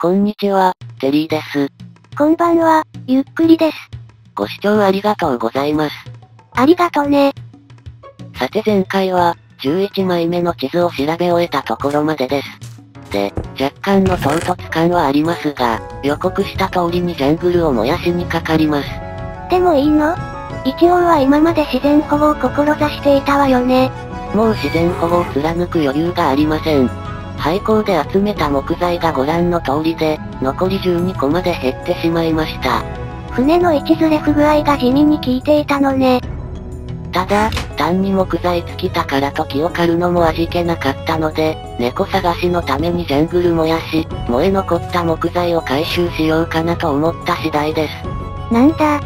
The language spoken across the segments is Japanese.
こんにちは、テリーです。こんばんは、ゆっくりです。ご視聴ありがとうございます。ありがとね。さて前回は、11枚目の地図を調べ終えたところまでです。で、若干の唐突感はありますが、予告した通りにジャングルを燃やしにかかります。でもいいの？一応は今まで自然保護を志していたわよね。もう自然保護を貫く余裕がありません。廃校で集めた木材がご覧の通りで、残り12個まで減ってしまいました。船の位置ずれ不具合が地味に効いていたのね。ただ、単に木材尽きたからと気を狩るのも味気なかったので、猫探しのためにジャングル燃やし、燃え残った木材を回収しようかなと思った次第です。なんだ。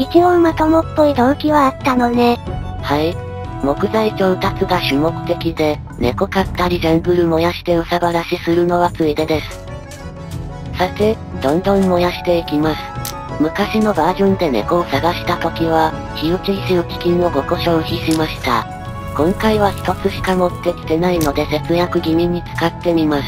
一応まともっぽい動機はあったのね。はい。木材調達が主目的で、猫飼ったりジャングル燃やして憂さ晴らしするのはついでです。さて、どんどん燃やしていきます。昔のバージョンで猫を探した時は、火打ち石打ち金を5個消費しました。今回は1つしか持ってきてないので節約気味に使ってみます。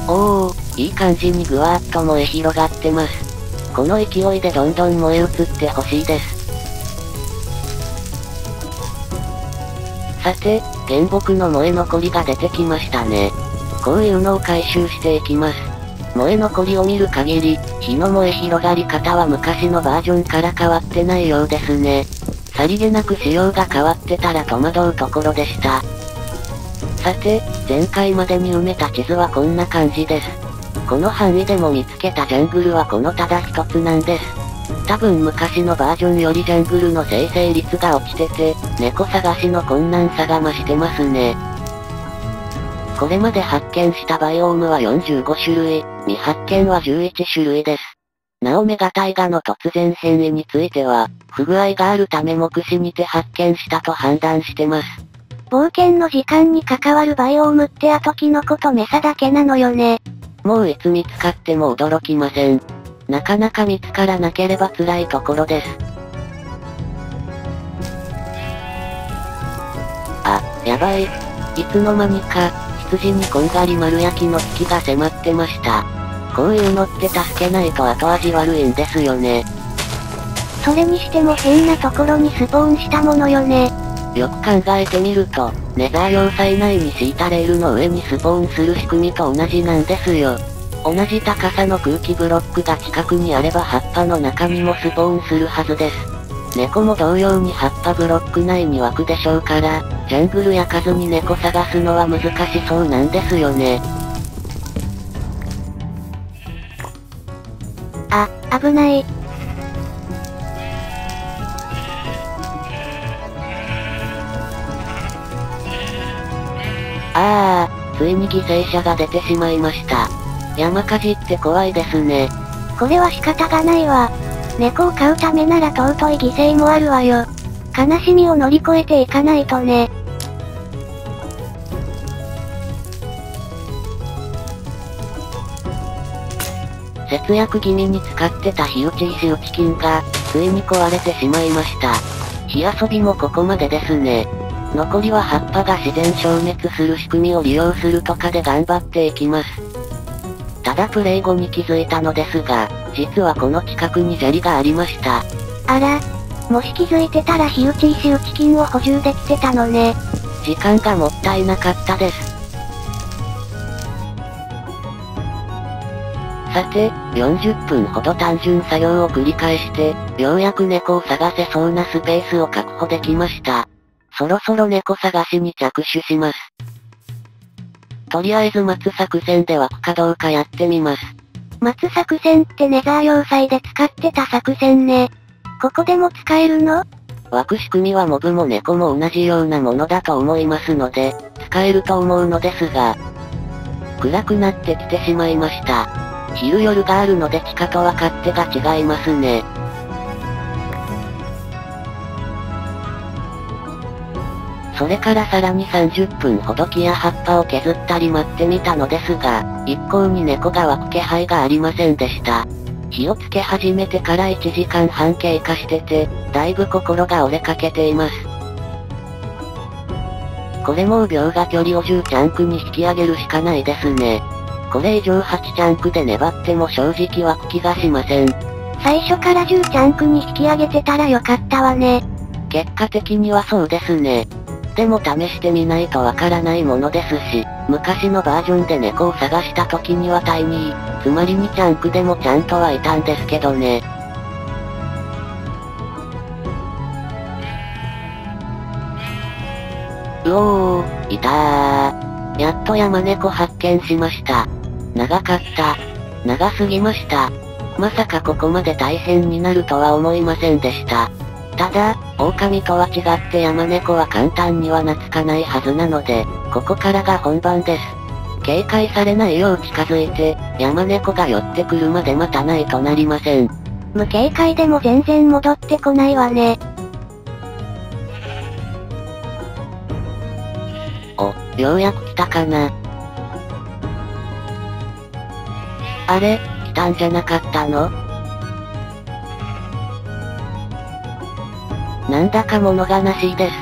おー、いい感じにぐわーっと燃え広がってます。この勢いでどんどん燃え移ってほしいです。さて、原木の燃え残りが出てきましたね。こういうのを回収していきます。燃え残りを見る限り、火の燃え広がり方は昔のバージョンから変わってないようですね。さりげなく仕様が変わってたら戸惑うところでした。さて、前回までに埋めた地図はこんな感じです。この範囲でも見つけたジャングルはこのただ一つなんです。多分昔のバージョンよりジャングルの生成率が落ちてて、猫探しの困難さが増してますね。これまで発見したバイオームは45種類、未発見は11種類です。なおメガタイガの突然変異については、不具合があるため目視にて発見したと判断してます。冒険の時間に関わるバイオームって後キノコとメサだけなのよね。もういつ見つかっても驚きません。なかなか見つからなければ辛いところです。あ、やばい。いつの間にか、羊にこんがり丸焼きの危機が迫ってました。こういうのって助けないと後味悪いんですよね。それにしても変なところにスポーンしたものよね。よく考えてみると、ネザー要塞内に敷いたレールの上にスポーンする仕組みと同じなんですよ。同じ高さの空気ブロックが近くにあれば葉っぱの中にもスポーンするはずです。猫も同様に葉っぱブロック内に湧くでしょうから、ジャングル焼かずに猫探すのは難しそうなんですよね。あ、危ない。ついに犠牲者が出てしまいました。山火事って怖いですね。これは仕方がないわ。猫を飼うためなら尊い犠牲もあるわよ。悲しみを乗り越えていかないとね。節約気味に使ってた火打ち石打ち金が、ついに壊れてしまいました。火遊びもここまでですね。残りは葉っぱが自然消滅する仕組みを利用するとかで頑張っていきます。ただプレイ後に気づいたのですが、実はこの近くに砂利がありました。あら、もし気づいてたら火打ち石打ち金を補充できてたのね。時間がもったいなかったです。さて、40分ほど単純作業を繰り返して、ようやく猫を探せそうなスペースを確保できました。そろそろ猫探しに着手します。とりあえず待つ作戦で湧くかどうかやってみます。待つ作戦ってネザー要塞で使ってた作戦ね。ここでも使えるの？湧く仕組みはモブも猫も同じようなものだと思いますので、使えると思うのですが、暗くなってきてしまいました。昼夜があるので地下とは勝手が違いますね。それからさらに30分ほど木や葉っぱを削ったり待ってみたのですが、一向に猫が湧く気配がありませんでした。火をつけ始めてから1時間半経過してて、だいぶ心が折れかけています。これもう秒が距離を10チャンクに引き上げるしかないですね。これ以上8チャンクで粘っても正直湧く気がしません。最初から10チャンクに引き上げてたらよかったわね。結果的にはそうですね。でも試してみないとわからないものですし、昔のバージョンで猫を探した時にはタイニー、つまり2チャンクでもちゃんとはいたんですけどね。うおー、いたー。やっと山猫発見しました。長かった。長すぎました。まさかここまで大変になるとは思いませんでした。ただ、狼とは違って山猫は簡単には懐かないはずなので、ここからが本番です。警戒されないよう近づいて、山猫が寄ってくるまで待たないとなりません。無警戒でも全然戻ってこないわね。お、ようやく来たかな。あれ、来たんじゃなかったの？なんだか物悲しいです。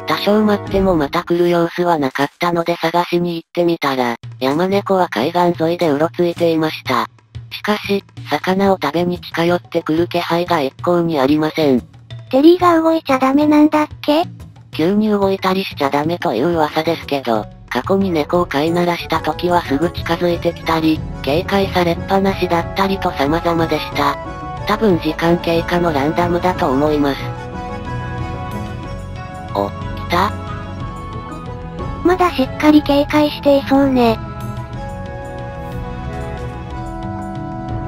多少待ってもまた来る様子はなかったので探しに行ってみたら、山猫は海岸沿いでうろついていました。しかし、魚を食べに近寄ってくる気配が一向にありません。テリーが動いちゃダメなんだっけ？急に動いたりしちゃダメという噂ですけど、過去に猫を飼いならした時はすぐ近づいてきたり、警戒されっぱなしだったりと様々でした。多分時間経過のランダムだと思います。お、来た？まだしっかり警戒していそうね。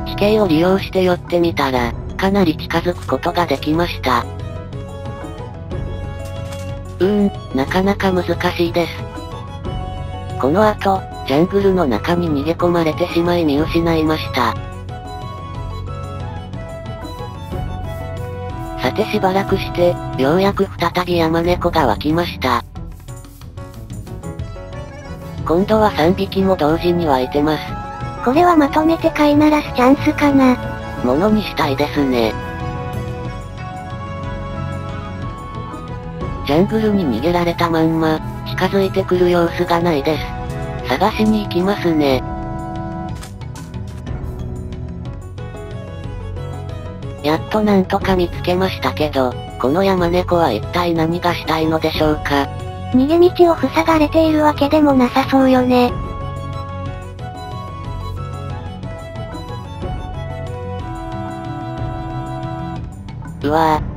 地形を利用して寄ってみたら、かなり近づくことができました。なかなか難しいです。この後、ジャングルの中に逃げ込まれてしまい見失いました。さてしばらくして、ようやく再び山猫が湧きました。今度は3匹も同時に湧いてます。これはまとめて飼いならすチャンスかな。ものにしたいですね。ジャングルに逃げられたまんま、近づいてくる様子がないです。探しに行きますね。やっとなんとか見つけましたけど、この山猫は一体何がしたいのでしょうか。逃げ道を塞がれているわけでもなさそうよね。うわぁ。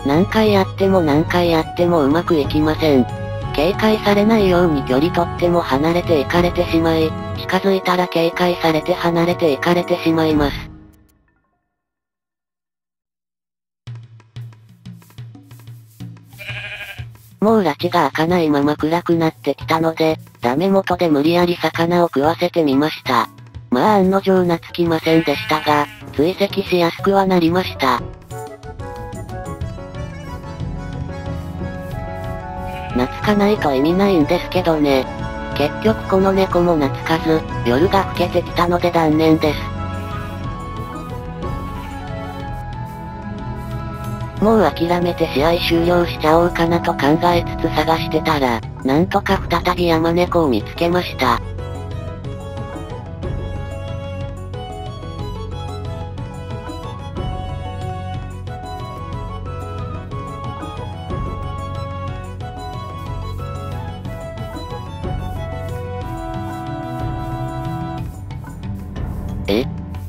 何回やってもうまくいきません。警戒されないように距離とっても離れていかれてしまい、近づいたら警戒されて離れていかれてしまいます。もう拉致が開かないまま暗くなってきたので、ダメ元で無理やり魚を食わせてみました。まあ案の定懐きませんでしたが、追跡しやすくはなりました。懐かないと意味ないんですけどね。結局この猫も懐かず、夜が更けてきたので断念です。もう諦めて試合終了しちゃおうかなと考えつつ探してたら、なんとか再び山猫を見つけました。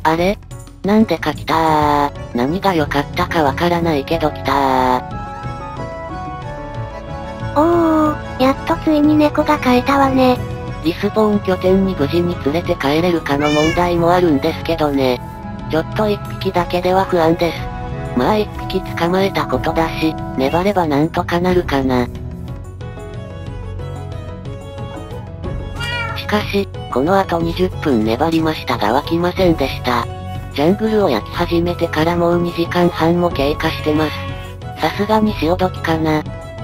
あれ？なんでか来たー。何が良かったかわからないけど来たー。おー、やっとついに猫が飼えたわね。リスポーン拠点に無事に連れて帰れるかの問題もあるんですけどね。ちょっと一匹だけでは不安です。まあ一匹捕まえたことだし、粘ればなんとかなるかな。しかし、この後20分粘りましたが湧きませんでした。ジャングルを焼き始めてからもう2時間半も経過してます。さすがに潮時かな。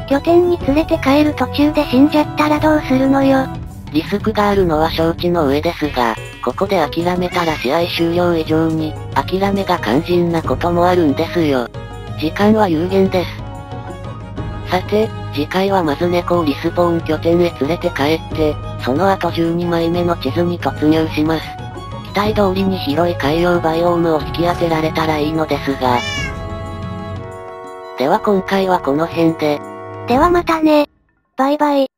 拠点に連れて帰る途中で死んじゃったらどうするのよ。リスクがあるのは承知の上ですが、ここで諦めたら試合終了以上に、諦めが肝心なこともあるんですよ。時間は有限です。さて、次回はまず猫をリスポーン拠点へ連れて帰って、その後12枚目の地図に突入します。期待通りに広い海洋バイオームを引き当てられたらいいのですが。では今回はこの辺で。ではまたね。バイバイ。